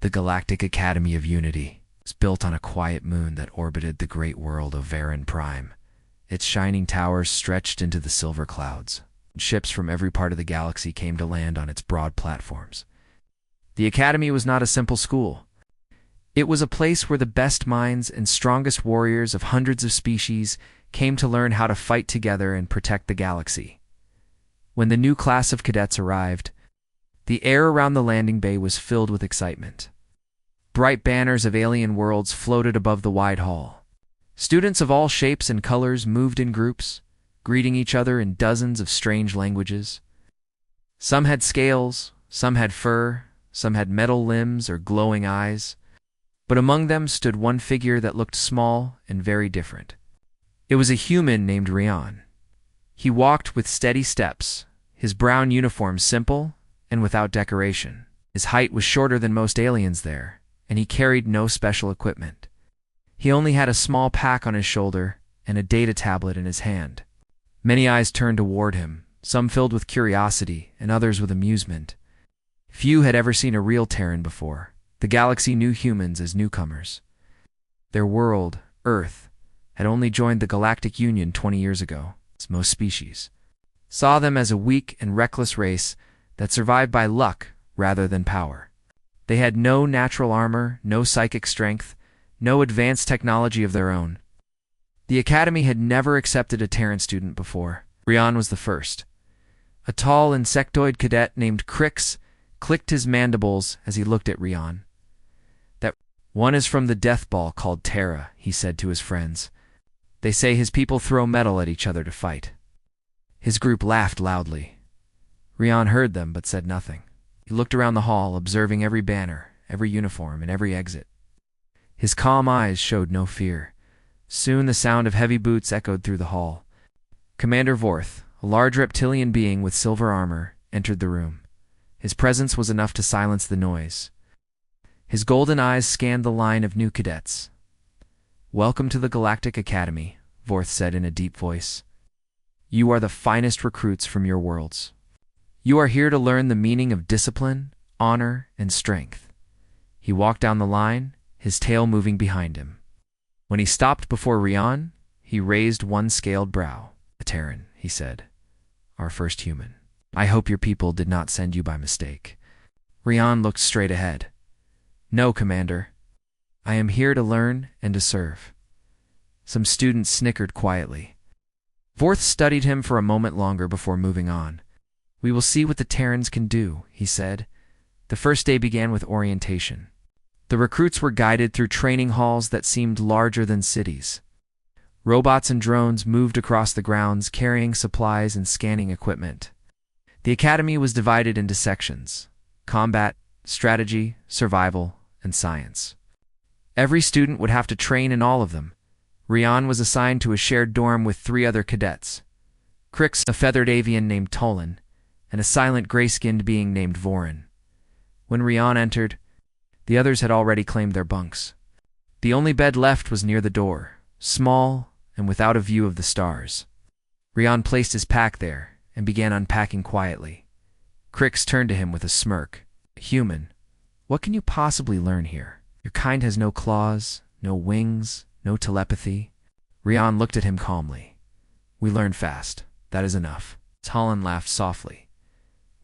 The Galactic Academy of Unity was built on a quiet moon that orbited the great world of Varen Prime. Its shining towers stretched into the silver clouds. Ships from every part of the galaxy came to land on its broad platforms. The Academy was not a simple school. It was a place where the best minds and strongest warriors of hundreds of species came to learn how to fight together and protect the galaxy. When the new class of cadets arrived, the air around the landing bay was filled with excitement. Bright banners of alien worlds floated above the wide hall. Students of all shapes and colors moved in groups, greeting each other in dozens of strange languages. Some had scales, some had fur, some had metal limbs or glowing eyes, but among them stood one figure that looked small and very different. It was a human named Rian. He walked with steady steps, his brown uniform simple and without decoration. His height was shorter than most aliens there, and he carried no special equipment. He only had a small pack on his shoulder and a data tablet in his hand. Many eyes turned toward him, some filled with curiosity and others with amusement. Few had ever seen a real Terran before. The galaxy knew humans as newcomers. Their world, Earth, had only joined the Galactic Union 20 years ago, as most species saw them as a weak and reckless race that survived by luck rather than power. They had no natural armor, no psychic strength, no advanced technology of their own. The Academy had never accepted a Terran student before. Rian was the first. A tall insectoid cadet named Crix clicked his mandibles as he looked at Rian. "That one is from the death ball called Terra," he said to his friends. "They say his people throw metal at each other to fight." His group laughed loudly. Rian heard them but said nothing. He looked around the hall, observing every banner, every uniform, and every exit. His calm eyes showed no fear. Soon the sound of heavy boots echoed through the hall. Commander Vorth, a large reptilian being with silver armor, entered the room. His presence was enough to silence the noise. His golden eyes scanned the line of new cadets. "Welcome to the Galactic Academy," Vorth said in a deep voice. "You are the finest recruits from your worlds. You are here to learn the meaning of discipline, honor, and strength." He walked down the line, his tail moving behind him. When he stopped before Rian, he raised one scaled brow. "A Terran," he said. "Our first human. I hope your people did not send you by mistake." Rian looked straight ahead. "No, Commander. I am here to learn and to serve." Some students snickered quietly. Vorth studied him for a moment longer before moving on. "We will see what the Terrans can do," he said. The first day began with orientation. The recruits were guided through training halls that seemed larger than cities. Robots and drones moved across the grounds, carrying supplies and scanning equipment. The academy was divided into sections: combat, strategy, survival, and science. Every student would have to train in all of them. Rian was assigned to a shared dorm with 3 other cadets: Crix, a feathered avian named Tolan, and a silent gray-skinned being named Vorin. When Rian entered, the others had already claimed their bunks. The only bed left was near the door, small and without a view of the stars. Rian placed his pack there and began unpacking quietly. Crix turned to him with a smirk. "Human, what can you possibly learn here? Your kind has no claws, no wings, no telepathy." Rian looked at him calmly. "We learn fast. That is enough." Tolan laughed softly.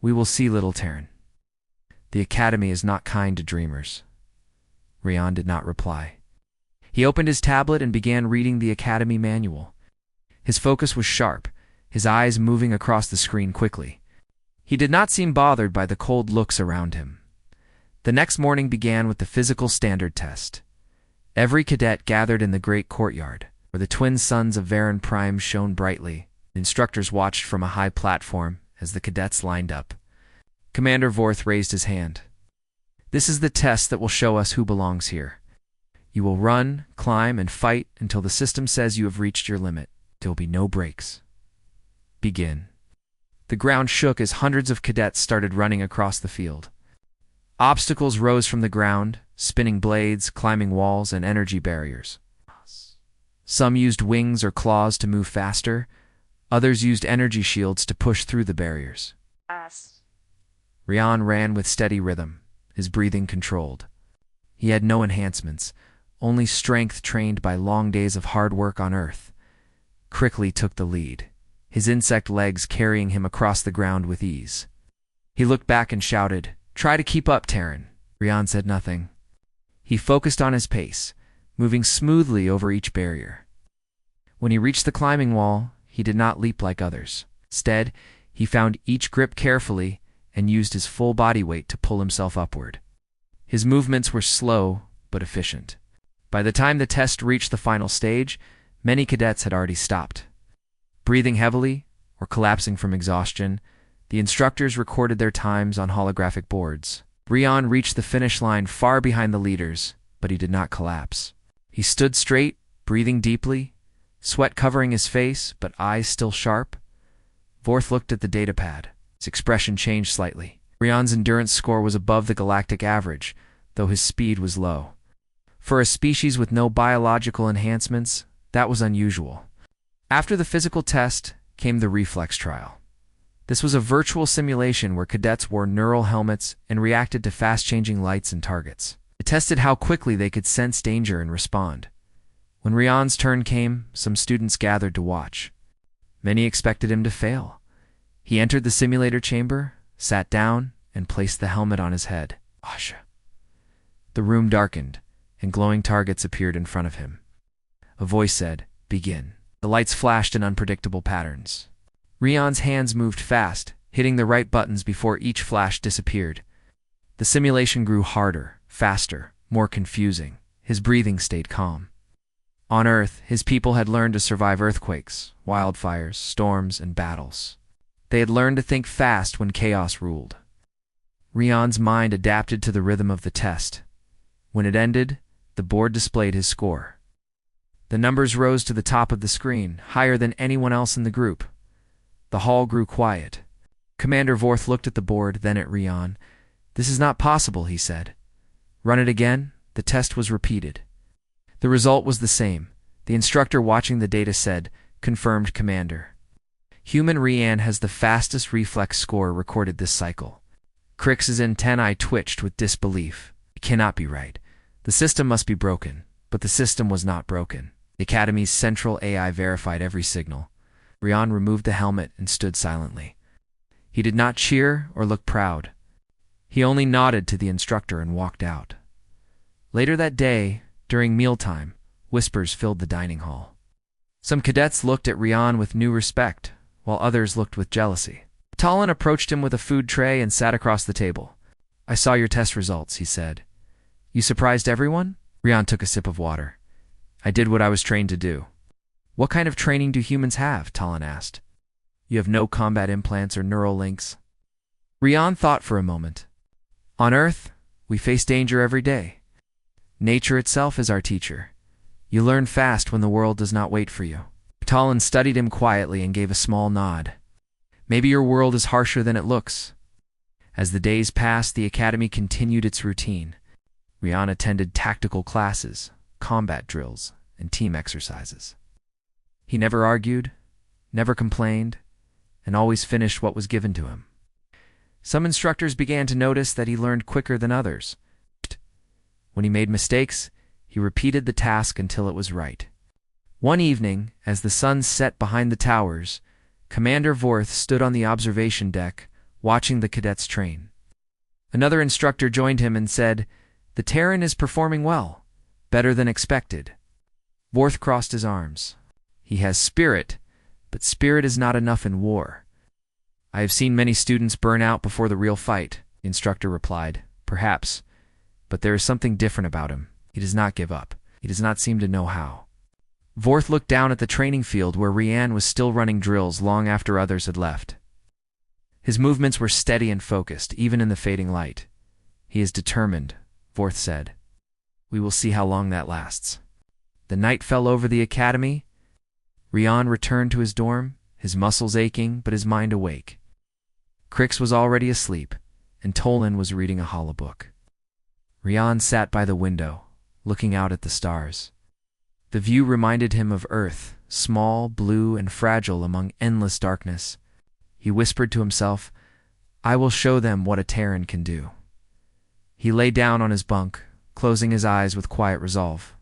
"We will see, little Terran. The Academy is not kind to dreamers." Rian did not reply. He opened his tablet and began reading the Academy manual. His focus was sharp, his eyes moving across the screen quickly. He did not seem bothered by the cold looks around him. The next morning began with the physical standard test. Every cadet gathered in the great courtyard, where the twin suns of Varen Prime shone brightly. The instructors watched from a high platform as the cadets lined up. Commander Vorth raised his hand. "This is the test that will show us who belongs here. You will run, climb, and fight until the system says you have reached your limit. There will be no breaks. Begin." The ground shook as hundreds of cadets started running across the field. Obstacles rose from the ground, spinning blades, climbing walls, and energy barriers. Some used wings or claws to move faster. Others used energy shields to push through the barriers. Rian ran with steady rhythm, his breathing controlled. He had no enhancements, only strength trained by long days of hard work on Earth. Crickley took the lead, his insect legs carrying him across the ground with ease. He looked back and shouted, "Try to keep up, Terran." Rian said nothing. He focused on his pace, moving smoothly over each barrier. When he reached the climbing wall, he did not leap like others. Instead, he found each grip carefully and used his full body weight to pull himself upward. His movements were slow but efficient. By the time the test reached the final stage, many cadets had already stopped. Breathing heavily or collapsing from exhaustion, the instructors recorded their times on holographic boards. Rian reached the finish line far behind the leaders, but he did not collapse. He stood straight, breathing deeply, sweat covering his face, but eyes still sharp. Vorth looked at the datapad. His expression changed slightly. Rian's endurance score was above the galactic average, though his speed was low. For a species with no biological enhancements, that was unusual. After the physical test came the reflex trial. This was a virtual simulation where cadets wore neural helmets and reacted to fast-changing lights and targets. It tested how quickly they could sense danger and respond. When Rian's turn came, some students gathered to watch. Many expected him to fail. He entered the simulator chamber, sat down, and placed the helmet on his head. Asha. The room darkened, and glowing targets appeared in front of him. A voice said, "Begin." The lights flashed in unpredictable patterns. Rian's hands moved fast, hitting the right buttons before each flash disappeared. The simulation grew harder, faster, more confusing. His breathing stayed calm. On Earth, his people had learned to survive earthquakes, wildfires, storms, and battles. They had learned to think fast when chaos ruled. Rian's mind adapted to the rhythm of the test. When it ended, the board displayed his score. The numbers rose to the top of the screen, higher than anyone else in the group. The hall grew quiet. Commander Vorth looked at the board, then at Rian. "This is not possible," he said. "Run it again." The test was repeated. The result was the same. The instructor watching the data said, "Confirmed, Commander. Human Rian has the fastest reflex score recorded this cycle." Crix's antennae twitched with disbelief. It cannot be right. The system must be broken. But the system was not broken. The Academy's central AI verified every signal. Rian removed the helmet and stood silently. He did not cheer or look proud. He only nodded to the instructor and walked out. Later that day, during mealtime, whispers filled the dining hall. Some cadets looked at Rian with new respect, while others looked with jealousy. Talon approached him with a food tray and sat across the table. "I saw your test results," he said. "You surprised everyone?" Rian took a sip of water. "I did what I was trained to do." "What kind of training do humans have?" Talon asked. "You have no combat implants or neural links." Rian thought for a moment. "On Earth, we face danger every day. Nature itself is our teacher. You learn fast when the world does not wait for you." Talon studied him quietly and gave a small nod. "Maybe your world is harsher than it looks." As the days passed, the Academy continued its routine. Rian attended tactical classes, combat drills, and team exercises. He never argued, never complained, and always finished what was given to him. Some instructors began to notice that he learned quicker than others. When he made mistakes, he repeated the task until it was right. One evening, as the sun set behind the towers, Commander Vorth stood on the observation deck, watching the cadets train. Another instructor joined him and said, "The Terran is performing well, better than expected." Vorth crossed his arms. "He has spirit, but spirit is not enough in war." "I have seen many students burn out before the real fight," the instructor replied. "Perhaps, but there is something different about him. He does not give up. He does not seem to know how." Vorth looked down at the training field where Rian was still running drills long after others had left. His movements were steady and focused, even in the fading light. "He is determined," Vorth said. "We will see how long that lasts." The night fell over the Academy. Rian returned to his dorm, his muscles aching, but his mind awake. Crix was already asleep, and Tolan was reading a holobook. Rian sat by the window, looking out at the stars. The view reminded him of Earth, small, blue, and fragile among endless darkness. He whispered to himself, "I will show them what a Terran can do." He lay down on his bunk, closing his eyes with quiet resolve.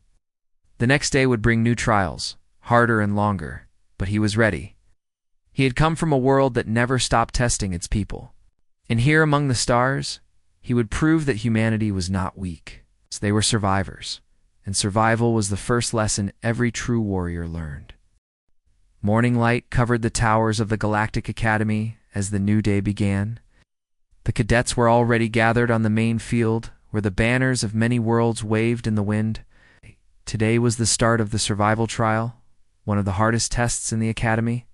The next day would bring new trials, harder and longer, but he was ready. He had come from a world that never stopped testing its people. And here among the stars, he would prove that humanity was not weak. They were survivors, and survival was the first lesson every true warrior learned. Morning light covered the towers of the Galactic Academy as the new day began. The cadets were already gathered on the main field, where the banners of many worlds waved in the wind. Today was the start of the survival trial, one of the hardest tests in the academy.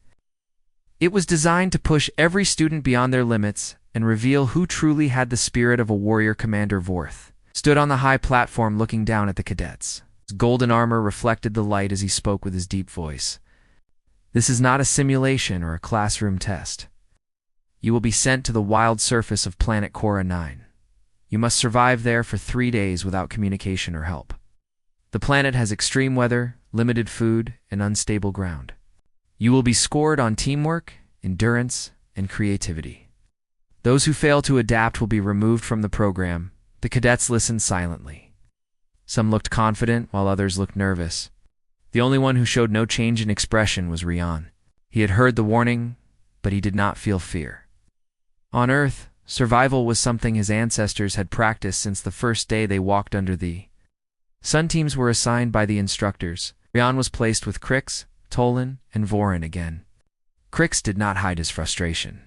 It was designed to push every student beyond their limits and reveal who truly had the spirit of a warrior. Commander Vorth stood on the high platform looking down at the cadets. His golden armor reflected the light as he spoke with his deep voice. This is not a simulation or a classroom test. You will be sent to the wild surface of planet Cora 9. You must survive there for 3 days without communication or help. The planet has extreme weather, limited food, and unstable ground. You will be scored on teamwork, endurance, and creativity. Those who fail to adapt will be removed from the program. The cadets listened silently. Some looked confident, while others looked nervous. The only one who showed no change in expression was Rian. He had heard the warning, but he did not feel fear. On Earth, survival was something his ancestors had practiced since the first day they walked under the sun. Teams were assigned by the instructors. Rian was placed with Crix, Tolan, and Vorin again. Crix did not hide his frustration.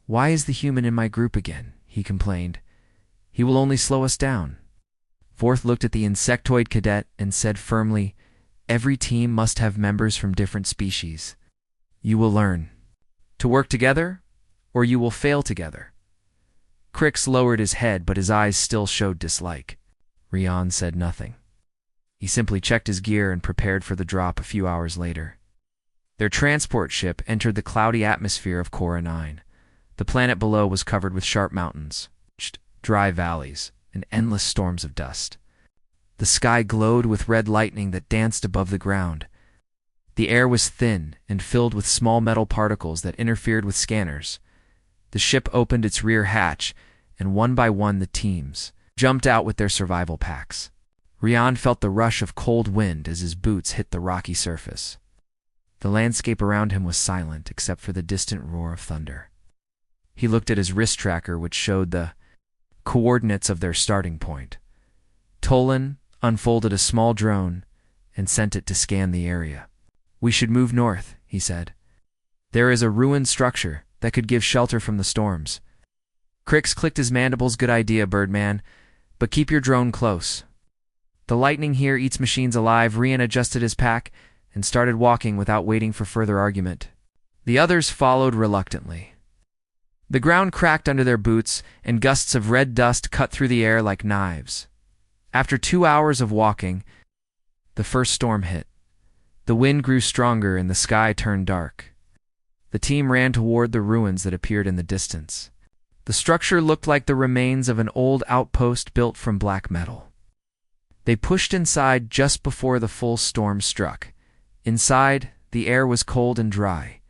"Why is the human in my group again?" he complained. "He will only slow us down." Vorth looked at the insectoid cadet and said firmly, "Every team must have members from different species. You will learn to work together, or you will fail together." Crix lowered his head, but his eyes still showed dislike. Rian said nothing. He simply checked his gear and prepared for the drop a few hours later. Their transport ship entered the cloudy atmosphere of Cora 9. The planet below was covered with sharp mountains, dry valleys, and endless storms of dust. The sky glowed with red lightning that danced above the ground. The air was thin and filled with small metal particles that interfered with scanners. The ship opened its rear hatch, and one by one the teams jumped out with their survival packs. Rian felt the rush of cold wind as his boots hit the rocky surface. The landscape around him was silent except for the distant roar of thunder. He looked at his wrist tracker, which showed the coordinates of their starting point. Tolan unfolded a small drone and sent it to scan the area. "We should move north," he said. "There is a ruined structure that could give shelter from the storms." Crix clicked his mandibles. "Good idea, Birdman, but keep your drone close. The lightning here eats machines alive." Rian adjusted his pack and started walking without waiting for further argument. The others followed reluctantly. The ground cracked under their boots, and gusts of red dust cut through the air like knives. After 2 hours of walking, the first storm hit. The wind grew stronger and the sky turned dark. The team ran toward the ruins that appeared in the distance. The structure looked like the remains of an old outpost built from black metal. They pushed inside just before the full storm struck. Inside, the air was cold and dry.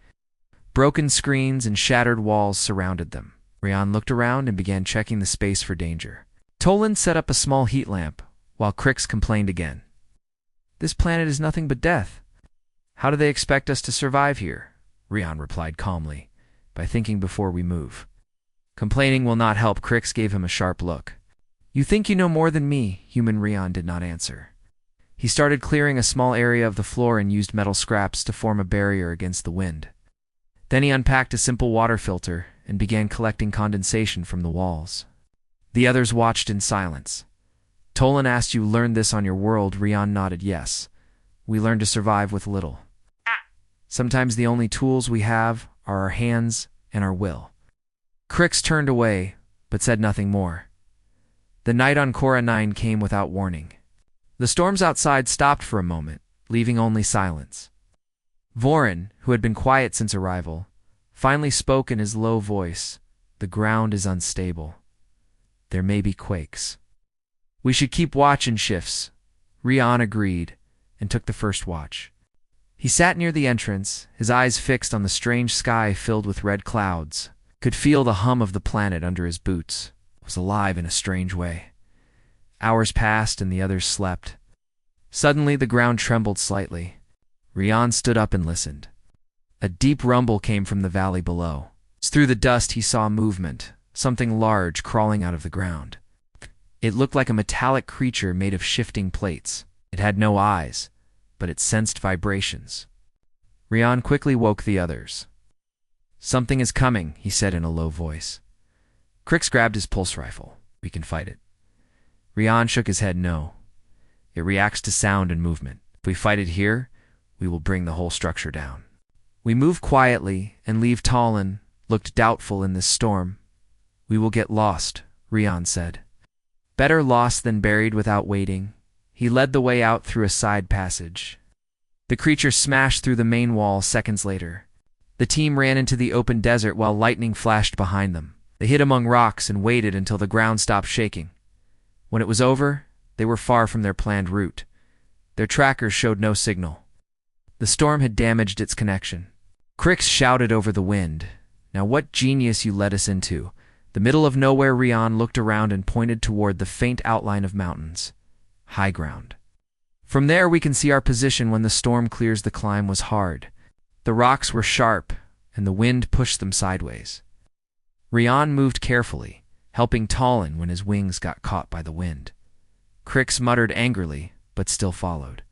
Broken screens and shattered walls surrounded them. Rian looked around and began checking the space for danger. Tolan set up a small heat lamp, while Crix complained again. "This planet is nothing but death. How do they expect us to survive here?" Rian replied calmly, "By thinking before we move." Complaining will not help. Crix gave him a sharp look. "You think you know more than me," human Rian did not answer. He started clearing a small area of the floor and used metal scraps to form a barrier against the wind. Then he unpacked a simple water filter and began collecting condensation from the walls. The others watched in silence. Tolan asked, "You learned this on your world?" Rian nodded yes. "We learned to survive with little. Sometimes the only tools we have are our hands and our will." Crix turned away, but said nothing more. The night on Cora 9 came without warning. The storms outside stopped for a moment, leaving only silence. Vorin, who had been quiet since arrival, finally spoke in his low voice. "The ground is unstable. There may be quakes. We should keep watch in shifts." Rian agreed and took the first watch. He sat near the entrance, his eyes fixed on the strange sky filled with red clouds. Could feel the hum of the planet under his boots. It was alive in a strange way. Hours passed and the others slept. Suddenly the ground trembled slightly. Rian stood up and listened. A deep rumble came from the valley below. Through the dust he saw movement, something large crawling out of the ground. It looked like a metallic creature made of shifting plates. It had no eyes, but it sensed vibrations. Rian quickly woke the others. "Something is coming," he said in a low voice. Crix grabbed his pulse rifle. "We can fight it." Rian shook his head no. "It reacts to sound and movement. If we fight it here, we will bring the whole structure down." "We move quietly and leave Talon," looked doubtful in this storm. "We will get lost," Rian said. "Better lost than buried without waiting." He led the way out through a side passage. The creature smashed through the main wall seconds later. The team ran into the open desert while lightning flashed behind them. They hid among rocks and waited until the ground stopped shaking. When it was over, they were far from their planned route. Their trackers showed no signal. The storm had damaged its connection. Crix shouted over the wind, "Now what genius you led us into." The middle of nowhere. Rian looked around and pointed toward the faint outline of mountains. "High ground. From there we can see our position when the storm clears." The climb was hard. The rocks were sharp, and the wind pushed them sideways. Rian moved carefully, helping Talon when his wings got caught by the wind. Crix muttered angrily, but still followed.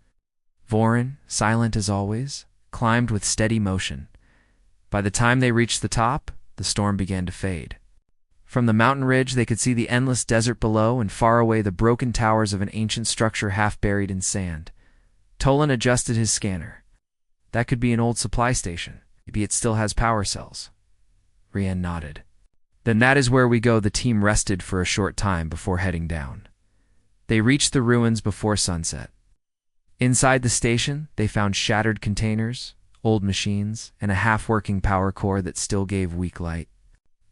Vorin, silent as always, climbed with steady motion. By the time they reached the top, the storm began to fade. From the mountain ridge they could see the endless desert below and far away the broken towers of an ancient structure half buried in sand. Tolan adjusted his scanner. "That could be an old supply station. Maybe it still has power cells." Rian nodded. "Then that is where we go." The team rested for a short time before heading down. They reached the ruins before sunset. Inside the station, they found shattered containers, old machines, and a half-working power core that still gave weak light.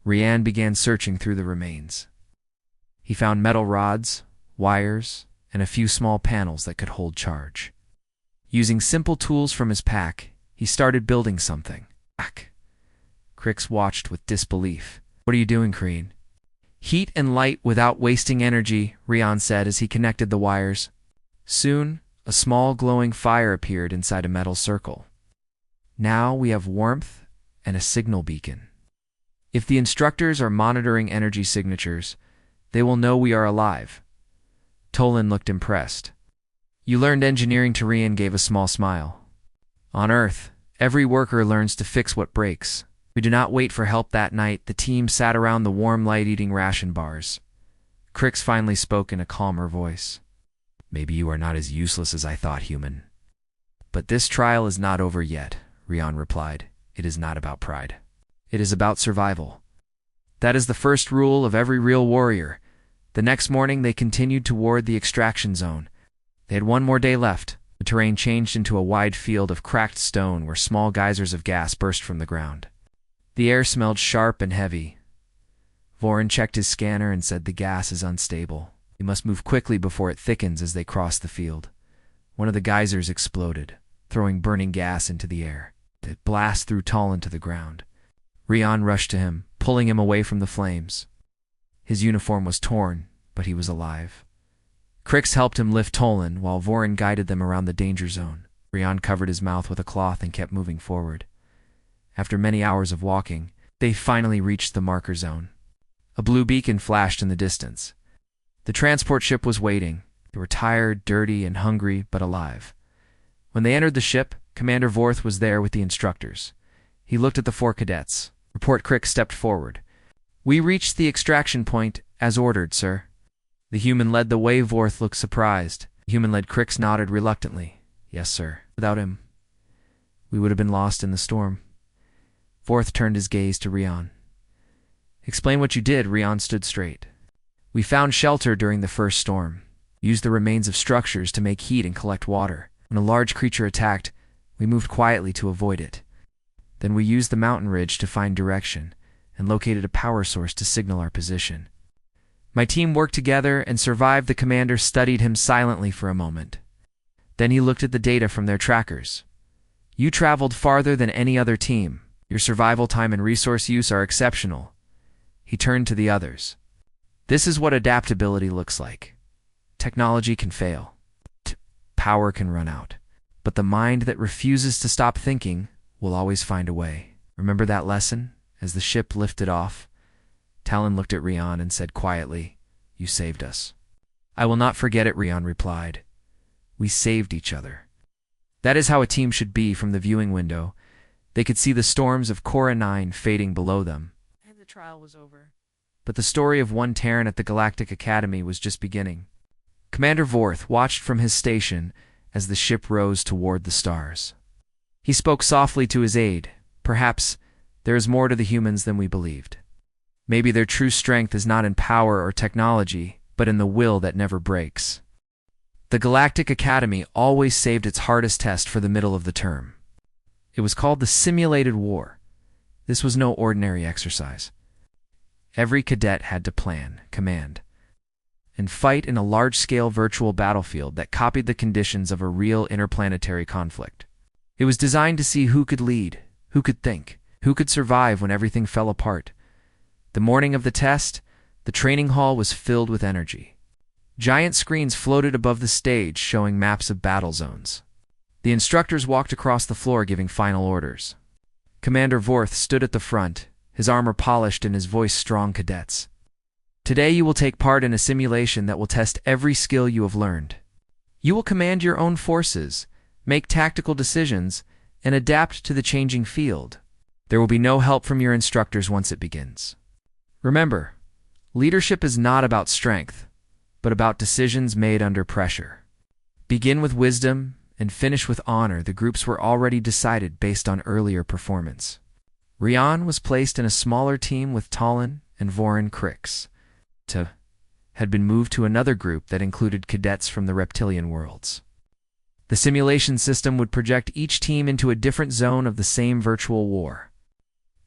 Rian began searching through the remains. He found metal rods, wires, and a few small panels that could hold charge. Using simple tools from his pack, he started building something. Crix watched with disbelief. "What are you doing, Kreen?" "Heat and light without wasting energy," Rian said as he connected the wires. Soon, a small glowing fire appeared inside a metal circle. "Now we have warmth and a signal beacon. If the instructors are monitoring energy signatures, they will know we are alive." Tolan looked impressed. "You learned engineering." Rian gave a small smile. "On Earth, every worker learns to fix what breaks. We do not wait for help." That night, the team sat around the warm light eating ration bars. Crix finally spoke in a calmer voice. "Maybe you are not as useless as I thought, human." "But this trial is not over yet," Rian replied. "It is not about pride. It is about survival. That is the first rule of every real warrior." The next morning, they continued toward the extraction zone. They had one more day left. The terrain changed into a wide field of cracked stone where small geysers of gas burst from the ground. The air smelled sharp and heavy. Vorin checked his scanner and said the gas is unstable. He must move quickly before it thickens. As they crossed the field, one of the geysers exploded, throwing burning gas into the air. It blasted through Talon to the ground. Rian rushed to him, pulling him away from the flames. His uniform was torn, but he was alive. Crix helped him lift Tolan while Vorin guided them around the danger zone. Rian covered his mouth with a cloth and kept moving forward. After many hours of walking, they finally reached the marker zone. A blue beacon flashed in the distance. The transport ship was waiting. They were tired, dirty, and hungry, but alive. When they entered the ship, Commander Vorth was there with the instructors. He looked at the 4 cadets. Report. Crix stepped forward. "We reached the extraction point, as ordered, sir." The human led the way. Vorth looked surprised. The human-led Crix nodded reluctantly. "Yes, sir. Without him, we would have been lost in the storm." Vorth turned his gaze to Rian. "Explain what you did." Rian stood straight. "We found shelter during the first storm. Used the remains of structures to make heat and collect water. When a large creature attacked, we moved quietly to avoid it. Then we used the mountain ridge to find direction and located a power source to signal our position. My team worked together and survived." The commander studied him silently for a moment. Then he looked at the data from their trackers. "You traveled farther than any other team. Your survival time and resource use are exceptional." He turned to the others. "This is what adaptability looks like. Technology can fail. Power can run out. But the mind that refuses to stop thinking will always find a way. Remember that lesson? As the ship lifted off, Talon looked at Rian and said quietly, "You saved us." "I will not forget it," Rian replied. "We saved each other." That is how a team should be. From the viewing window, they could see the storms of Korra 9 fading below them. And the trial was over. But the story of one Terran at the Galactic Academy was just beginning. Commander Vorth watched from his station as the ship rose toward the stars. He spoke softly to his aide. "Perhaps there is more to the humans than we believed. Maybe their true strength is not in power or technology, but in the will that never breaks." The Galactic Academy always saved its hardest test for the middle of the term. It was called the Simulated War. This was no ordinary exercise. Every cadet had to plan, command, and fight in a large-scale virtual battlefield that copied the conditions of a real interplanetary conflict. It was designed to see who could lead, who could think, who could survive when everything fell apart. The morning of the test, the training hall was filled with energy. Giant screens floated above the stage showing maps of battle zones. The instructors walked across the floor giving final orders. Commander Vorth stood at the front, his armor polished and his voice strong. "Cadets, today you will take part in a simulation that will test every skill you have learned. You will command your own forces, make tactical decisions, and adapt to the changing field. There will be no help from your instructors once it begins. Remember, leadership is not about strength, but about decisions made under pressure. Begin with wisdom and finish with honor." The groups were already decided based on earlier performance. Rian was placed in a smaller team with Talon and Vorin Crix. Had been moved to another group that included cadets from the reptilian worlds. The simulation system would project each team into a different zone of the same virtual war.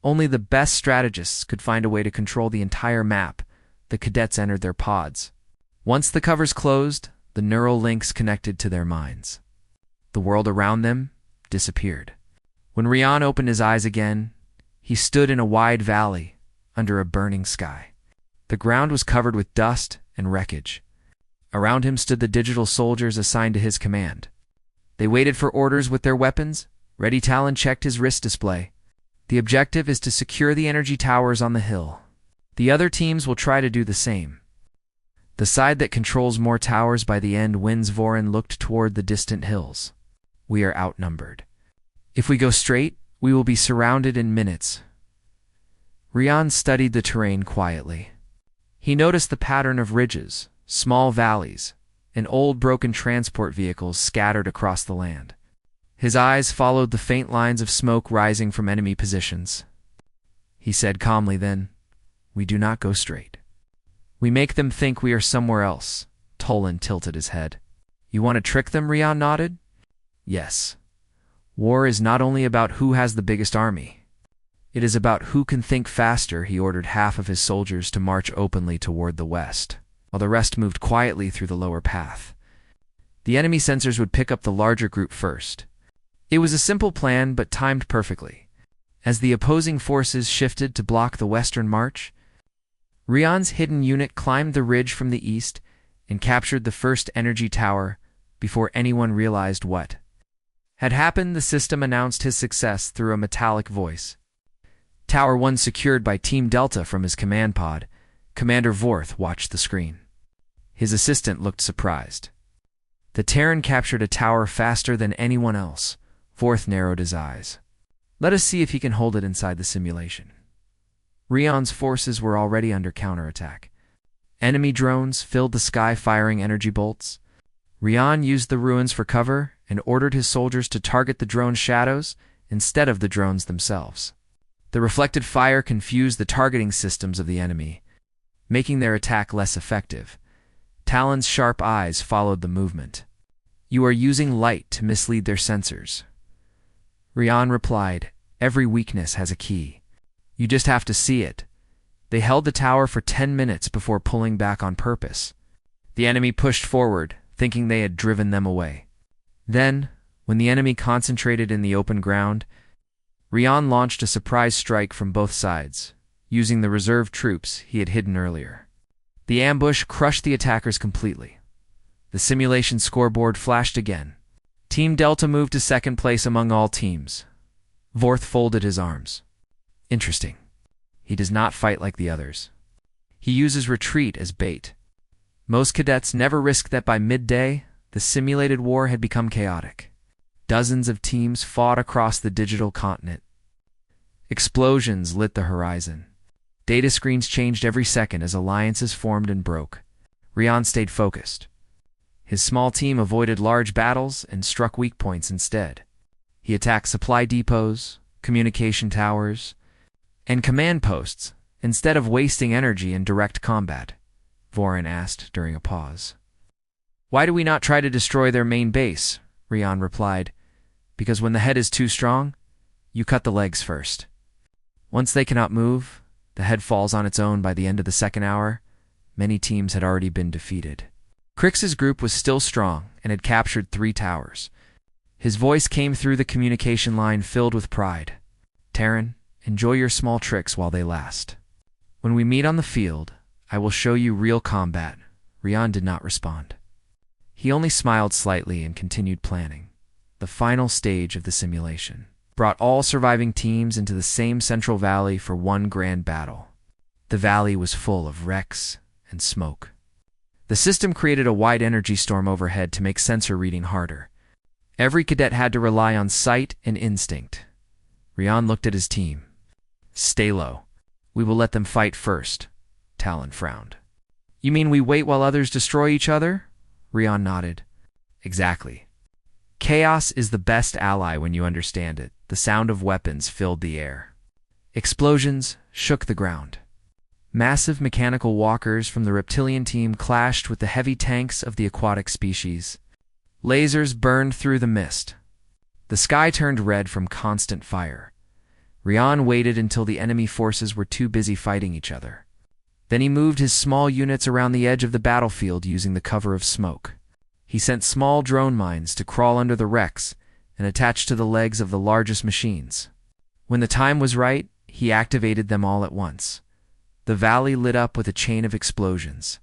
Only the best strategists could find a way to control the entire map. The cadets entered their pods. Once the covers closed, the neural links connected to their minds. The world around them disappeared. When Rian opened his eyes again, he stood in a wide valley under a burning sky. The ground was covered with dust and wreckage. Around him stood the digital soldiers assigned to his command. They waited for orders with their weapons. Ready. Talon checked his wrist display. "The objective is to secure the energy towers on the hill. The other teams will try to do the same. The side that controls more towers by the end wins." Vorin looked toward the distant hills. "We are outnumbered. If we go straight, we will be surrounded in minutes." Rian studied the terrain quietly. He noticed the pattern of ridges, small valleys, and old broken transport vehicles scattered across the land. His eyes followed the faint lines of smoke rising from enemy positions. He said calmly, "Then, we do not go straight. We make them think we are somewhere else." Talon tilted his head. "You want to trick them?" Rian nodded. "Yes. War is not only about who has the biggest army. It is about who can think faster." He ordered half of his soldiers to march openly toward the west, while the rest moved quietly through the lower path. The enemy sensors would pick up the larger group first. It was a simple plan, but timed perfectly. As the opposing forces shifted to block the western march, Rian's hidden unit climbed the ridge from the east and captured the first energy tower before anyone realized what had happened. The system announced his success through a metallic voice. "Tower 1 secured by Team Delta." From his command pod, Commander Vorth watched the screen. His assistant looked surprised. "The Terran captured a tower faster than anyone else." Vorth narrowed his eyes. "Let us see if he can hold it inside the simulation." Rian's forces were already under counterattack. Enemy drones filled the sky firing energy bolts. Rian used the ruins for cover and ordered his soldiers to target the drone shadows instead of the drones themselves. The reflected fire confused the targeting systems of the enemy, making their attack less effective. Talon's sharp eyes followed the movement. "You are using light to mislead their sensors." Rian replied, "Every weakness has a key. You just have to see it." They held the tower for 10 minutes before pulling back on purpose. The enemy pushed forward, thinking they had driven them away. Then, when the enemy concentrated in the open ground, Rian launched a surprise strike from both sides, using the reserve troops he had hidden earlier. The ambush crushed the attackers completely. The simulation scoreboard flashed again. Team Delta moved to second place among all teams. Vorth folded his arms. Interesting. He does not fight like the others. He uses retreat as bait. Most cadets never risked that. By midday, the simulated war had become chaotic. Dozens of teams fought across the digital continent. Explosions lit the horizon. Data screens changed every second as alliances formed and broke. Rian stayed focused. His small team avoided large battles and struck weak points instead. He attacked supply depots, communication towers, and command posts instead of wasting energy in direct combat, Vorin asked during a pause. Why do we not try to destroy their main base? Rian replied. Because when the head is too strong, you cut the legs first. Once they cannot move, the head falls on its own. By the end of the second hour, many teams had already been defeated. Crix's group was still strong and had captured 3 towers. His voice came through the communication line filled with pride. Terran, enjoy your small tricks while they last. When we meet on the field, I will show you real combat. Rian did not respond. He only smiled slightly and continued planning. The final stage of the simulation brought all surviving teams into the same central valley for one grand battle. The valley was full of wrecks and smoke. The system created a wide energy storm overhead to make sensor reading harder. Every cadet had to rely on sight and instinct. Rian looked at his team. Stay low. We will let them fight first. Talon frowned. You mean we wait while others destroy each other? Rian nodded. Exactly. Chaos is the best ally when you understand it. The sound of weapons filled the air. Explosions shook the ground. Massive mechanical walkers from the reptilian team clashed with the heavy tanks of the aquatic species. Lasers burned through the mist. The sky turned red from constant fire. Rian waited until the enemy forces were too busy fighting each other. Then he moved his small units around the edge of the battlefield using the cover of smoke. He sent small drone mines to crawl under the wrecks and attach to the legs of the largest machines. When the time was right, he activated them all at once. The valley lit up with a chain of explosions.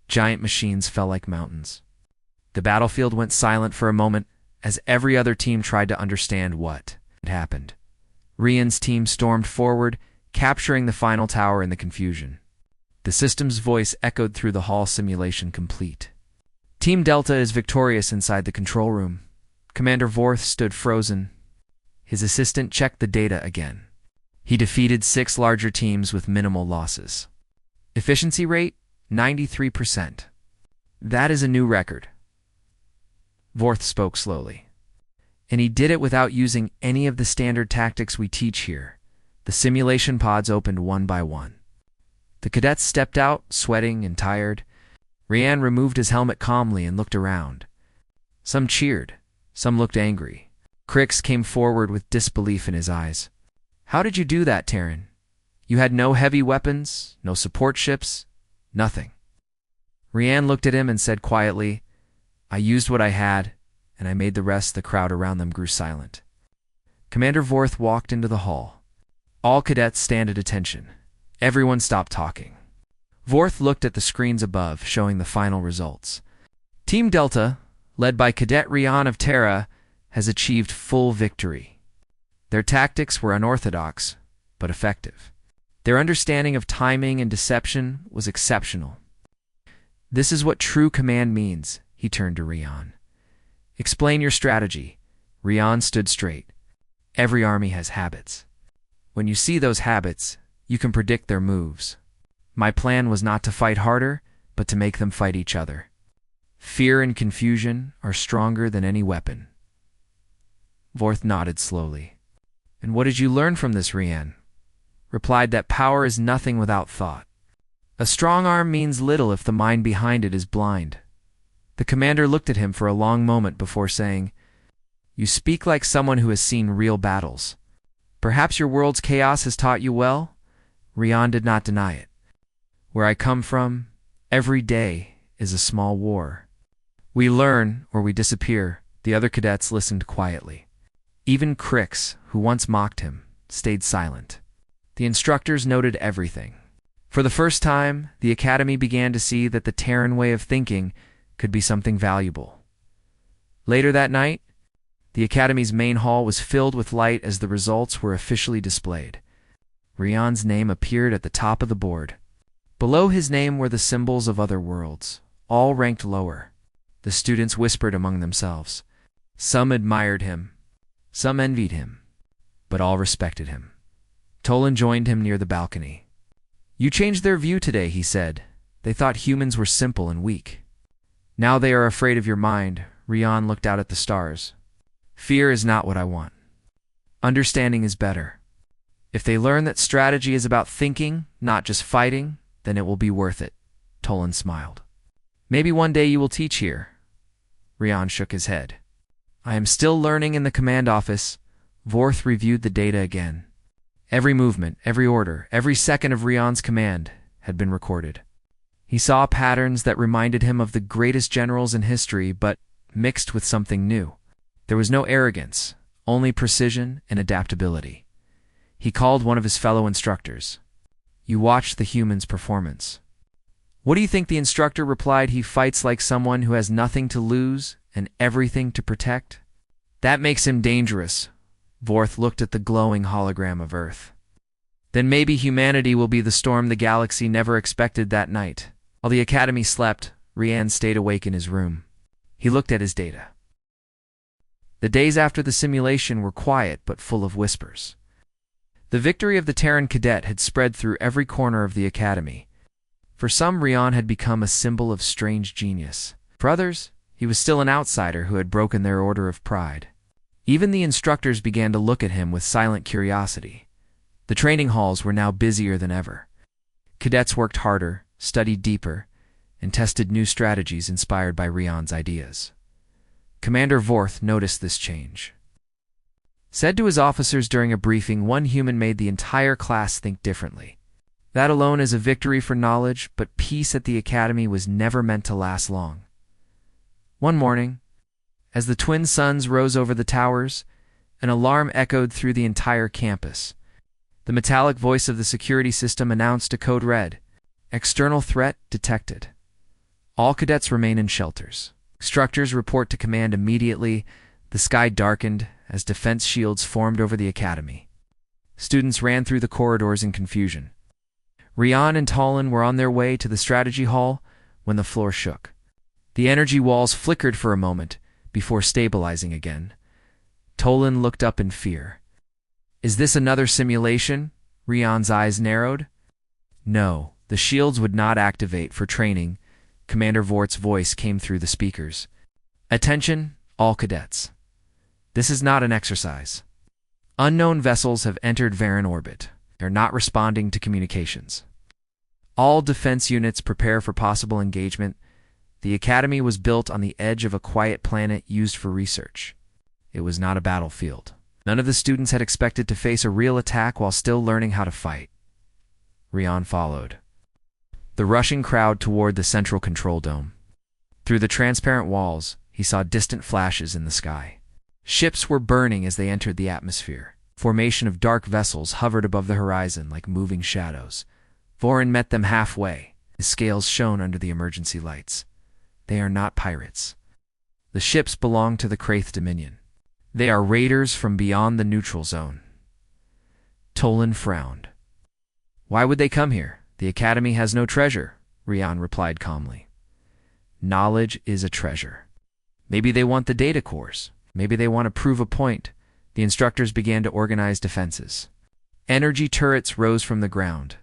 Giant machines fell like mountains. The battlefield went silent for a moment as every other team tried to understand what had happened. Rian's team stormed forward, capturing the final tower in the confusion. The system's voice echoed through the hall. Simulation complete. Team Delta is victorious inside the control room. Commander Vorth stood frozen. His assistant checked the data again. He defeated 6 larger teams with minimal losses. Efficiency rate, 93%. That is a new record. Vorth spoke slowly. And he did it without using any of the standard tactics we teach here. The simulation pods opened one by one. The cadets stepped out, sweating and tired. Rian removed his helmet calmly and looked around. Some cheered. Some looked angry. Crix came forward with disbelief in his eyes. How did you do that, Terran? You had no heavy weapons, no support ships, nothing. Rian looked at him and said quietly, I used what I had, and I made the rest. The crowd around them grew silent. Commander Vorth walked into the hall. All cadets stand at attention. Everyone stopped talking. Vorth looked at the screens above, showing the final results. Team Delta, led by Cadet Rian of Terra, has achieved full victory. Their tactics were unorthodox, but effective. Their understanding of timing and deception was exceptional. This is what true command means, he turned to Rian. Explain your strategy. Rian stood straight. Every army has habits. When you see those habits, you can predict their moves. My plan was not to fight harder, but to make them fight each other. Fear and confusion are stronger than any weapon. Vorth nodded slowly. And what did you learn from this, Rian? Replied that power is nothing without thought. A strong arm means little if the mind behind it is blind. The commander looked at him for a long moment before saying, You speak like someone who has seen real battles. Perhaps your world's chaos has taught you well? Rian did not deny it. Where I come from, every day is a small war. We learn or we disappear. The other cadets listened quietly. Even Crix, who once mocked him, stayed silent. The instructors noted everything. For the first time, the academy began to see that the Terran way of thinking could be something valuable. Later that night, the Academy's main hall was filled with light as the results were officially displayed. Rian's name appeared at the top of the board. Below his name were the symbols of other worlds, all ranked lower. The students whispered among themselves. Some admired him, some envied him, but all respected him. Tolan joined him near the balcony. "You changed their view today," he said. "They thought humans were simple and weak. Now they are afraid of your mind." Rian looked out at the stars. "Fear is not what I want. Understanding is better. If they learn that strategy is about thinking, not just fighting, then it will be worth it." Tolan smiled. "Maybe one day you will teach here." Rian shook his head. "I am still learning in the command office." Vorth reviewed the data again. Every movement, every order, every second of Rian's command had been recorded. He saw patterns that reminded him of the greatest generals in history, but mixed with something new. There was no arrogance, only precision and adaptability. He called one of his fellow instructors. "You watched the human's performance." "What do you think?" the instructor replied. "He fights like someone who has nothing to lose and everything to protect. That makes him dangerous." Vorth looked at the glowing hologram of Earth. "Then maybe humanity will be the storm the galaxy never expected." That night, while the Academy slept, Rian stayed awake in his room. He looked at his data. The days after the simulation were quiet but full of whispers. The victory of the Terran Cadet had spread through every corner of the Academy. For some, Rian had become a symbol of strange genius. For others, he was still an outsider who had broken their order of pride. Even the instructors began to look at him with silent curiosity. The training halls were now busier than ever. Cadets worked harder, studied deeper, and tested new strategies inspired by Rian's ideas. Commander Vorth noticed this change. Said to his officers during a briefing, "One human made the entire class think differently. That alone is a victory for knowledge, but peace at the Academy was never meant to last long." One morning, as the twin suns rose over the towers, an alarm echoed through the entire campus. The metallic voice of the security system announced a code red: "External threat detected. All cadets remain in shelters. Instructors report to command immediately." The sky darkened as defense shields formed over the Academy. Students ran through the corridors in confusion. Rian and Tolan were on their way to the strategy hall when the floor shook. The energy walls flickered for a moment before stabilizing again. Tolan looked up in fear. "Is this another simulation?" Rian's eyes narrowed. "No, the shields would not activate for training." Commander Vorth's voice came through the speakers. "Attention, all cadets. This is not an exercise. Unknown vessels have entered Varen orbit. They're not responding to communications. All defense units prepare for possible engagement. The Academy was built on the edge of a quiet planet used for research. It was not a battlefield. None of the students had expected to face a real attack while still learning how to fight." Rian followed the rushing crowd toward the central control dome. Through the transparent walls, he saw distant flashes in the sky. Ships were burning as they entered the atmosphere. Formation of dark vessels hovered above the horizon like moving shadows. Vorin met them halfway. His scales shone under the emergency lights. "They are not pirates. The ships belong to the Kraith Dominion. They are raiders from beyond the neutral zone." Tolan frowned. "Why would they come here? The Academy has no treasure," Rian replied calmly. "Knowledge is a treasure. Maybe they want the data cores. Maybe they want to prove a point." The instructors began to organize defenses. Energy turrets rose from the ground.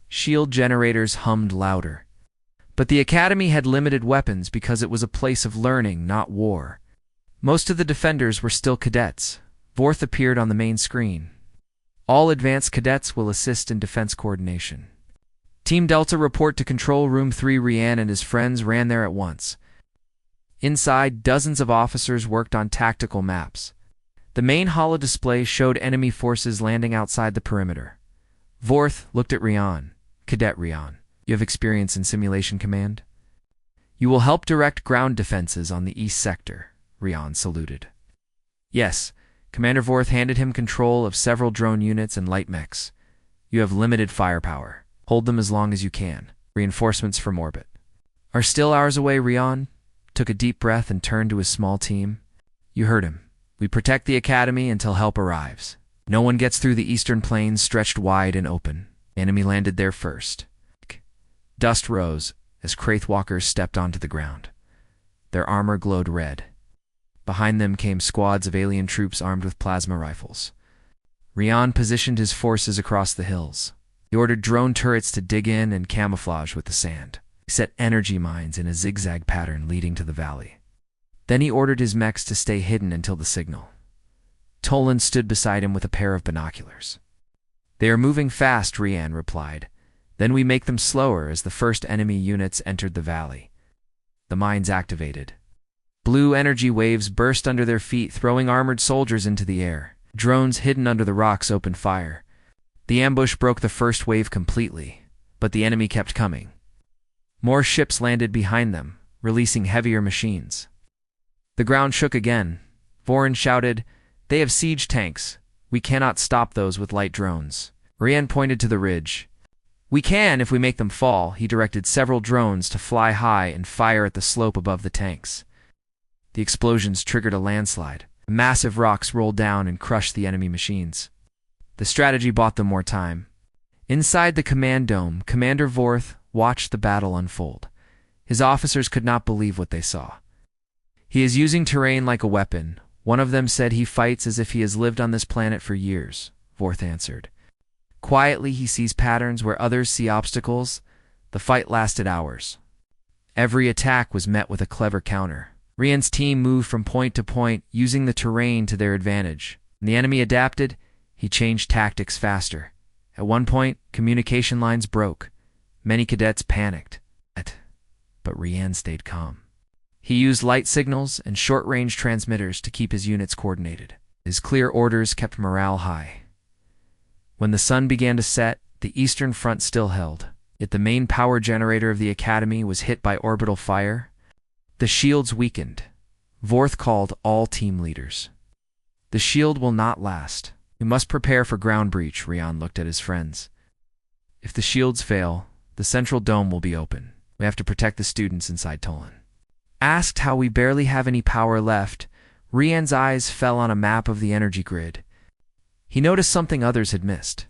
Shield generators hummed louder. But the Academy had limited weapons because it was a place of learning, not war. Most of the defenders were still cadets. Vorth appeared on the main screen. "All advanced cadets will assist in defense coordination. Team Delta report to Control Room 3." Rian and his friends ran there at once. Inside, dozens of officers worked on tactical maps. The main holodisplay showed enemy forces landing outside the perimeter. Vorth looked at Rian. "Cadet Rian, you have experience in simulation command? You will help direct ground defenses on the east sector." Rian saluted. "Yes." Commander Vorth handed him control of several drone units and light mechs. "You have limited firepower. Hold them as long as you can. Reinforcements from orbit." Are still hours away, Rion took a deep breath and turned to his small team. You heard him. We protect the academy until help arrives. No one gets through the eastern plains stretched wide and open. Enemy landed there first. Dust rose as Wraithwalkers stepped onto the ground. Their armor glowed red. Behind them came squads of alien troops armed with plasma rifles. Rion positioned his forces across the hills. He ordered drone turrets to dig in and camouflage with the sand. He set energy mines in a zigzag pattern leading to the valley. Then he ordered his mechs to stay hidden until the signal. Tolan stood beside him with a pair of binoculars. They are moving fast, Rian replied. Then we make them slower as the first enemy units entered the valley. The mines activated. Blue energy waves burst under their feet, throwing armored soldiers into the air. Drones hidden under the rocks opened fire. The ambush broke the first wave completely, but the enemy kept coming. More ships landed behind them, releasing heavier machines. The ground shook again. Vorin shouted, "They have siege tanks. We cannot stop those with light drones." Rian pointed to the ridge. "We can if we make them fall." He directed several drones to fly high and fire at the slope above the tanks. The explosions triggered a landslide. Massive rocks rolled down and crushed the enemy machines. The strategy bought them more time. Inside the command dome, Commander Vorth watched the battle unfold. His officers could not believe what they saw. "He is using terrain like a weapon. One of them said he fights as if he has lived on this planet for years," Vorth answered. "Quietly, he sees patterns where others see obstacles." The fight lasted hours. Every attack was met with a clever counter. Rian's team moved from point to point, using the terrain to their advantage. When the enemy adapted, he changed tactics faster. At one point, communication lines broke. Many cadets panicked. But Rian stayed calm. He used light signals and short-range transmitters to keep his units coordinated. His clear orders kept morale high. When the sun began to set, the Eastern Front still held. Yet the main power generator of the Academy was hit by orbital fire. The shields weakened. Vorth called all team leaders. "The shield will not last. We must prepare for ground breach." Rian looked at his friends. "If the shields fail, the central dome will be open. We have to protect the students inside Tolan." Asked how we barely have any power left, Rian's eyes fell on a map of the energy grid. He noticed something others had missed.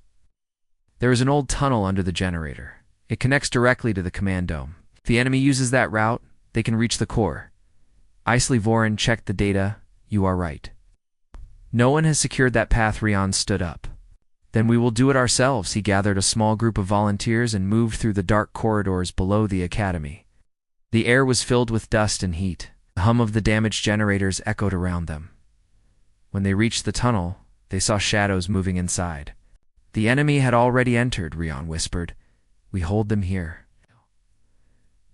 There is an old tunnel under the generator. It connects directly to the command dome. If the enemy uses that route, they can reach the core. Isley Vorin checked the data. "You are right." "No one has secured that path." Rian stood up. "Then we will do it ourselves." He gathered a small group of volunteers and moved through the dark corridors below the academy. The air was filled with dust and heat. The hum of the damaged generators echoed around them. When they reached the tunnel, they saw shadows moving inside. "The enemy had already entered," Rian whispered. "We hold them here."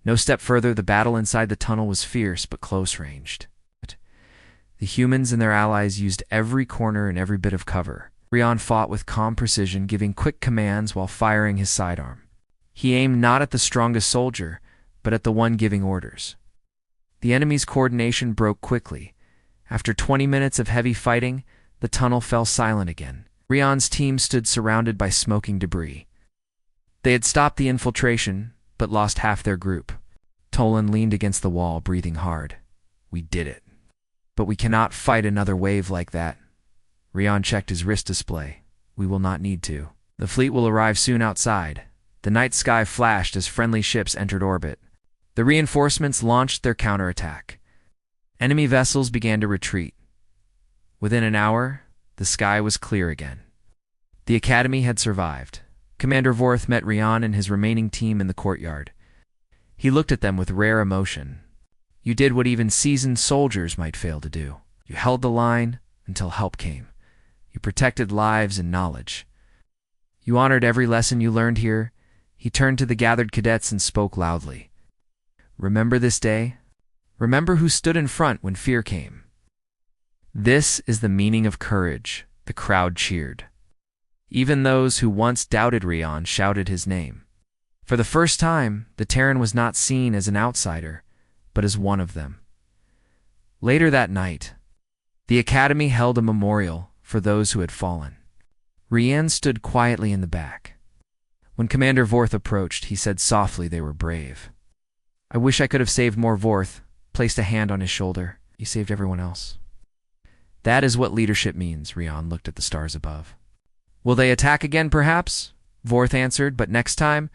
No step further, the battle inside the tunnel was fierce but close-ranged. The humans and their allies used every corner and every bit of cover. Rian fought with calm precision, giving quick commands while firing his sidearm. He aimed not at the strongest soldier, but at the one giving orders. The enemy's coordination broke quickly. After 20 minutes of heavy fighting, the tunnel fell silent again. Rian's team stood surrounded by smoking debris. They had stopped the infiltration, but lost half their group. Tolan leaned against the wall, breathing hard. "We did it. But we cannot fight another wave like that." Rian checked his wrist display. "We will not need to. The fleet will arrive soon outside." The night sky flashed as friendly ships entered orbit. The reinforcements launched their counterattack. Enemy vessels began to retreat. Within an hour, the sky was clear again. The Academy had survived. Commander Vorth met Rian and his remaining team in the courtyard. He looked at them with rare emotion. "You did what even seasoned soldiers might fail to do. You held the line until help came. You protected lives and knowledge. You honored every lesson you learned here." He turned to the gathered cadets and spoke loudly. "Remember this day? Remember who stood in front when fear came." This is the meaning of courage. The crowd cheered. Even those who once doubted Rian shouted his name. For the first time, the Terran was not seen as an outsider, but as one of them. Later that night, the Academy held a memorial for those who had fallen. Rian stood quietly in the back. When Commander Vorth approached, he said softly they were brave. I wish I could have saved more Vorth, placed a hand on his shoulder. You saved everyone else. That is what leadership means, Rian looked at the stars above. Will they attack again, perhaps? Vorth answered, but next time,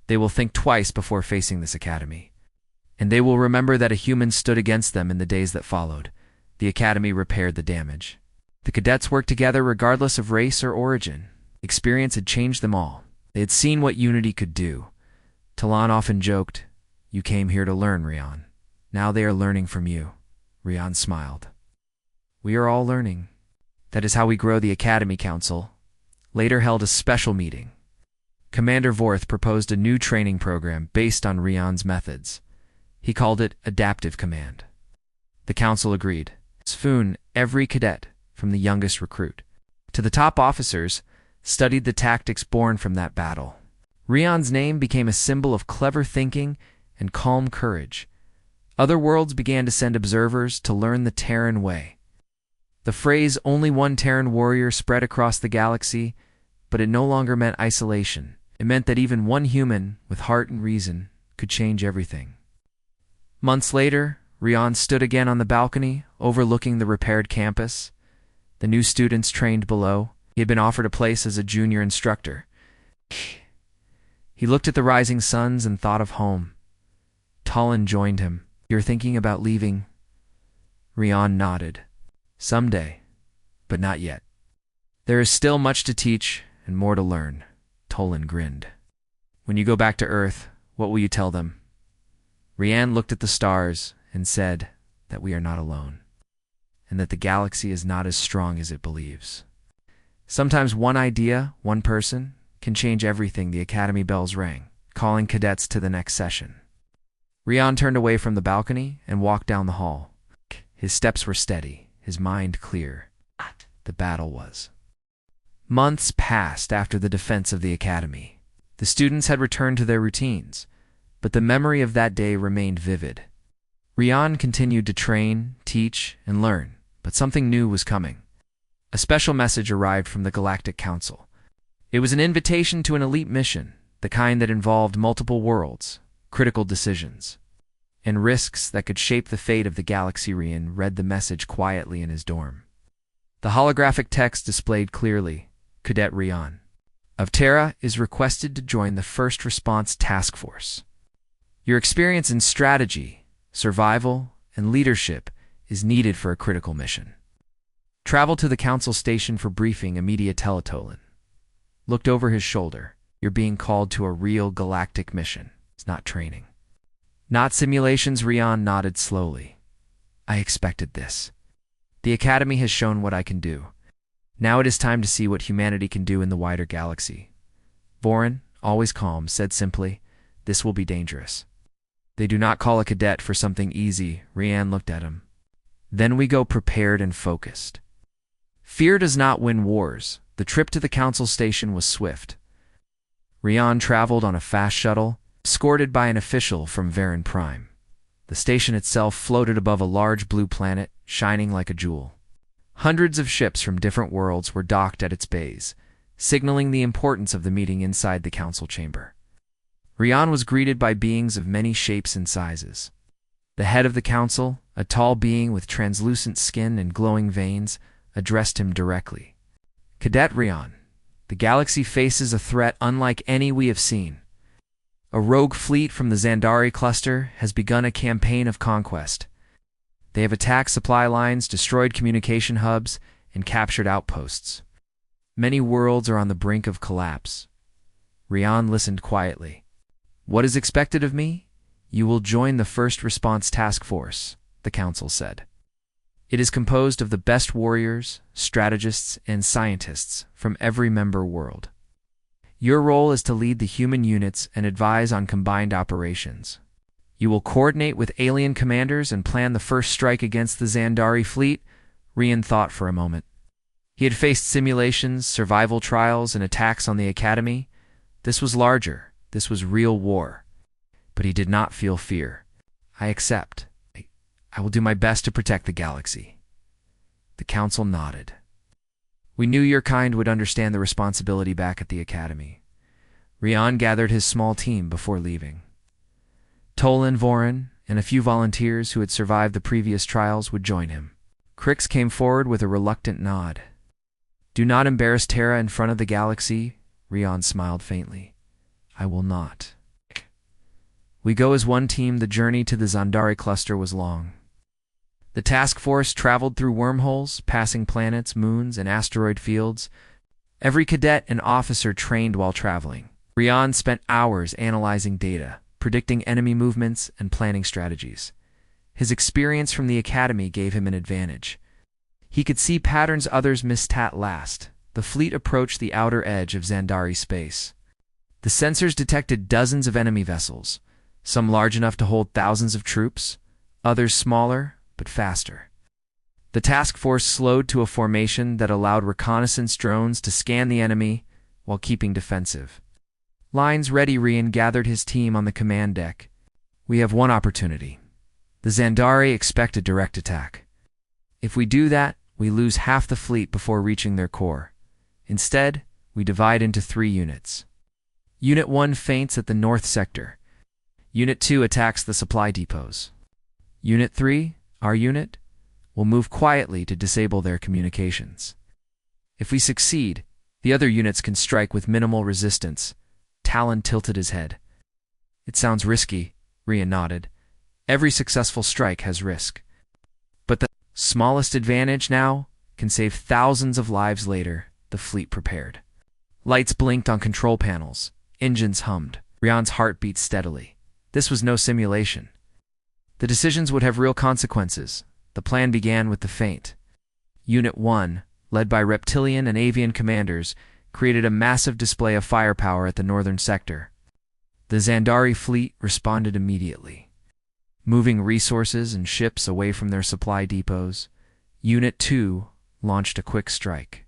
they will think twice before facing this academy. And they will remember that a human stood against them in the days that followed. The academy repaired the damage. The cadets worked together regardless of race or origin. Experience had changed them all. They had seen what unity could do. Talon often joked, "You came here to learn, Rian. Now they are learning from you." Rian smiled. We are all learning. That is how we grow. The Academy Council later held a special meeting. Commander Vorth proposed a new training program based on Rian's methods. He called it Adaptive Command. The council agreed. Sfoon, every cadet, from the youngest recruit to the top officers, studied the tactics born from that battle. Rian's name became a symbol of clever thinking and calm courage. Other worlds began to send observers to learn the Terran way. The phrase "only one Terran warrior" spread across the galaxy, but it no longer meant isolation. It meant that even one human with heart and reason could change everything. Months later, Rian stood again on the balcony, overlooking the repaired campus. The new students trained below. He had been offered a place as a junior instructor. He looked at the rising suns and thought of home. Talon joined him. "You're thinking about leaving?" Rian nodded. "Someday, but not yet. There is still much to teach and more to learn." Talon grinned. "When you go back to Earth, what will you tell them?" Rian looked at the stars and said that we are not alone, and that the galaxy is not as strong as it believes. Sometimes one idea, one person, can change everything. The academy bells rang, calling cadets to the next session. Rian turned away from the balcony and walked down the hall. His steps were steady, his mind clear. The battle was. Months passed after the defense of the academy. The students had returned to their routines, but the memory of that day remained vivid. Rian continued to train, teach, and learn, but something new was coming. A special message arrived from the Galactic Council. It was an invitation to an elite mission, the kind that involved multiple worlds, critical decisions, and risks that could shape the fate of the galaxy. Rian read the message quietly in his dorm. The holographic text displayed clearly, "Cadet Rian of Terra is requested to join the First Response Task Force. Your experience in strategy, survival, and leadership is needed for a critical mission. Travel to the Council Station for briefing." Immediate Talon looked over his shoulder. "You're being called to a real galactic mission. It's not training. Not simulations." Rian nodded slowly. "I expected this. The Academy has shown what I can do. Now it is time to see what humanity can do in the wider galaxy." Vorin, always calm, said simply, "This will be dangerous. They do not call a cadet for something easy." Rian looked at him. "Then we go prepared and focused. Fear does not win wars." The trip to the Council Station was swift. Rian traveled on a fast shuttle, escorted by an official from Varen Prime. The station itself floated above a large blue planet, shining like a jewel. Hundreds of ships from different worlds were docked at its bays, signaling the importance of the meeting inside the council chamber. Rian was greeted by beings of many shapes and sizes. The head of the council, a tall being with translucent skin and glowing veins, addressed him directly. "Cadet Rian, the galaxy faces a threat unlike any we have seen. A rogue fleet from the Zandari cluster has begun a campaign of conquest. They have attacked supply lines, destroyed communication hubs, and captured outposts. Many worlds are on the brink of collapse." Rian listened quietly. "What is expected of me? You will join the First Response Task Force," the council said. "It is composed of the best warriors, strategists, and scientists from every member world. Your role is to lead the human units and advise on combined operations. You will coordinate with alien commanders and plan the first strike against the Zandari fleet." Rian thought for a moment. He had faced simulations, survival trials, and attacks on the Academy. This was larger. This was real war. But he did not feel fear. "I accept. I will do my best to protect the galaxy." The council nodded. "We knew your kind would understand the responsibility back at the Academy." Rian gathered his small team before leaving. Tolan, Vorin, and a few volunteers who had survived the previous trials would join him. Crix came forward with a reluctant nod. "Do not embarrass Terra in front of the galaxy," Rion smiled faintly. "I will not." We go as one team. The journey to the Zandari cluster was long. The task force traveled through wormholes, passing planets, moons, and asteroid fields. Every cadet and officer trained while traveling. Rion spent hours analyzing data, predicting enemy movements, and planning strategies. His experience from the academy gave him an advantage. He could see patterns others missed at last. The fleet approached the outer edge of Zandari space. The sensors detected dozens of enemy vessels, some large enough to hold thousands of troops, others smaller but faster. The task force slowed to a formation that allowed reconnaissance drones to scan the enemy while keeping defensive. Lines ready, Rian gathered his team on the command deck. "We have one opportunity. The Zandari expect a direct attack. If we do that, we lose half the fleet before reaching their core. Instead, we divide into 3 units. Unit 1 feints at the north sector. Unit 2 attacks the supply depots. Unit 3, our unit, will move quietly to disable their communications. If we succeed, the other units can strike with minimal resistance." Talon tilted his head. "It sounds risky," Rian nodded. "Every successful strike has risk. But the smallest advantage now can save thousands of lives later." The fleet prepared. Lights blinked on control panels. Engines hummed. Rian's heart beat steadily. This was no simulation. The decisions would have real consequences. The plan began with the feint. Unit 1, led by reptilian and avian commanders, created a massive display of firepower at the northern sector. The Zandari fleet responded immediately, moving resources and ships away from their supply depots. Unit 2 launched a quick strike,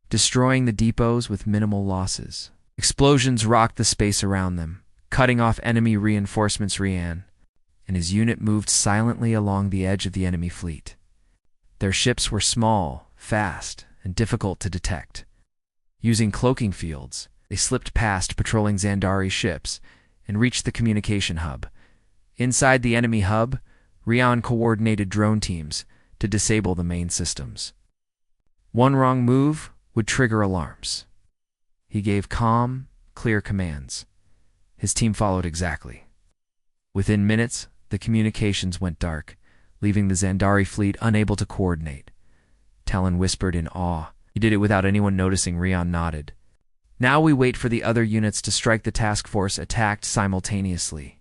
destroying the depots with minimal losses. Explosions rocked the space around them, cutting off enemy reinforcements. Rian and his unit moved silently along the edge of the enemy fleet. Their ships were small, fast, and difficult to detect. Using cloaking fields, they slipped past patrolling Zandari ships and reached the communication hub. Inside the enemy hub, Rian coordinated drone teams to disable the main systems. One wrong move would trigger alarms. He gave calm, clear commands. His team followed exactly. Within minutes, the communications went dark, leaving the Zandari fleet unable to coordinate. Talon whispered in awe. He did it without anyone noticing. Rian nodded. "Now we wait for the other units to strike." The task force attacked simultaneously.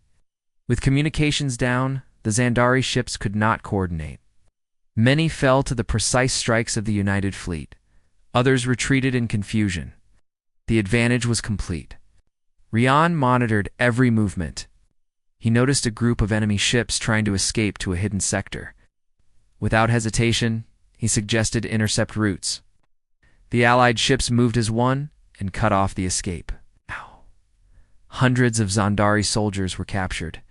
With communications down, the Zandari ships could not coordinate. Many fell to the precise strikes of the United Fleet. Others retreated in confusion. The advantage was complete. Rian monitored every movement. He noticed a group of enemy ships trying to escape to a hidden sector. Without hesitation, he suggested intercept routes. The Allied ships moved as one and cut off the escape. Hundreds of Zandari soldiers were captured,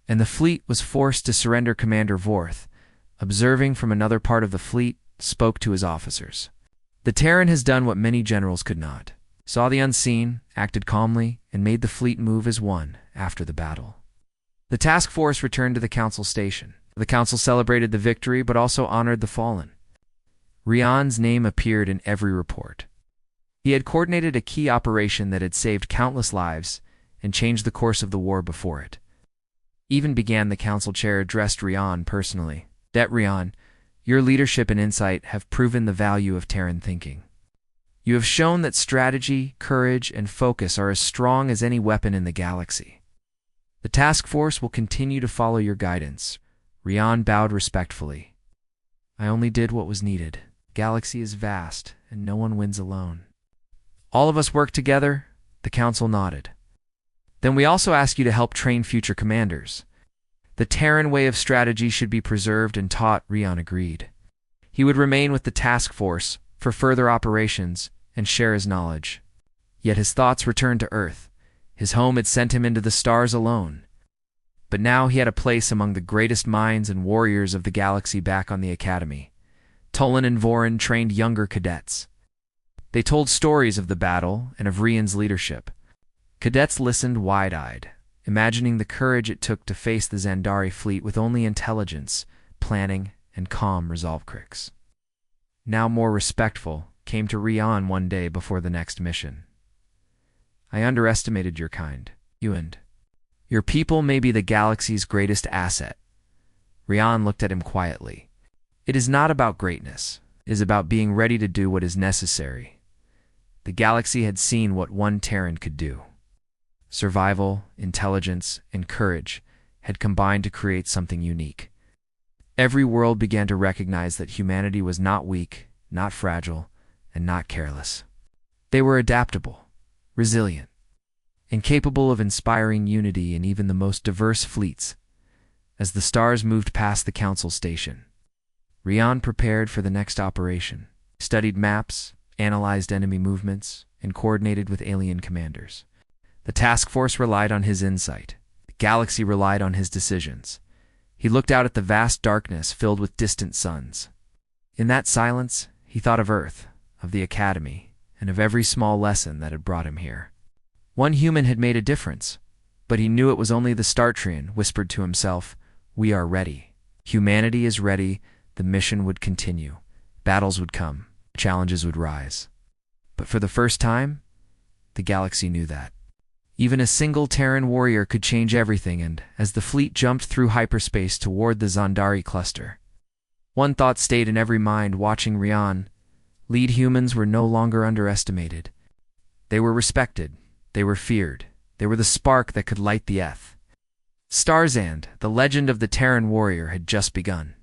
and the fleet was forced to surrender. Commander Vorth, observing from another part of the fleet, spoke to his officers. "The Terran has done what many generals could not. Saw the unseen, acted calmly, and made the fleet move as one after the battle." The task force returned to the council station. The council celebrated the victory but also honored the fallen. Rian's name appeared in every report. He had coordinated a key operation that had saved countless lives and changed the course of the war before it. Even began the council chair addressed Rian personally. "Det Rian, your leadership and insight have proven the value of Terran thinking. You have shown that strategy, courage, and focus are as strong as any weapon in the galaxy. The task force will continue to follow your guidance." Rian bowed respectfully. "I only did what was needed. The galaxy is vast, and no one wins alone." "All of us work together?" The council nodded. "Then we also ask you to help train future commanders. The Terran way of strategy should be preserved and taught." Rian agreed. He would remain with the task force for further operations and share his knowledge. Yet his thoughts returned to Earth. His home had sent him into the stars alone. But now he had a place among the greatest minds and warriors of the galaxy back on the Academy. Tolan and Vorin trained younger cadets. They told stories of the battle and of Rian's leadership. Cadets listened wide-eyed, imagining the courage it took to face the Zandari fleet with only intelligence, planning, and calm resolve. Crix, now more respectful, came to Rian one day before the next mission. I underestimated your kind, and your people may be the galaxy's greatest asset. Rian looked at him quietly. It is not about greatness. It is about being ready to do what is necessary. The galaxy had seen what one Terran could do. Survival, intelligence, and courage had combined to create something unique. Every world began to recognize that humanity was not weak, not fragile, and not careless. They were adaptable, resilient, and capable of inspiring unity in even the most diverse fleets. As the stars moved past the council station, Rian prepared for the next operation, studied maps, analyzed enemy movements, and coordinated with alien commanders. The task force relied on his insight. The galaxy relied on his decisions. He looked out at the vast darkness filled with distant suns. In that silence, he thought of Earth, of the Academy, and of every small lesson that had brought him here. One human had made a difference, but he knew it was only the start. Trian whispered to himself, "We are ready. Humanity is ready. The mission would continue. Battles would come. Challenges would rise." But for the first time, the galaxy knew that. Even a single Terran warrior could change everything, and as the fleet jumped through hyperspace toward the Zandari cluster, one thought stayed in every mind watching Rian. Lead humans were no longer underestimated. They were respected. They were feared. They were the spark that could light the Eth. Starzand, the legend of the Terran warrior, had just begun.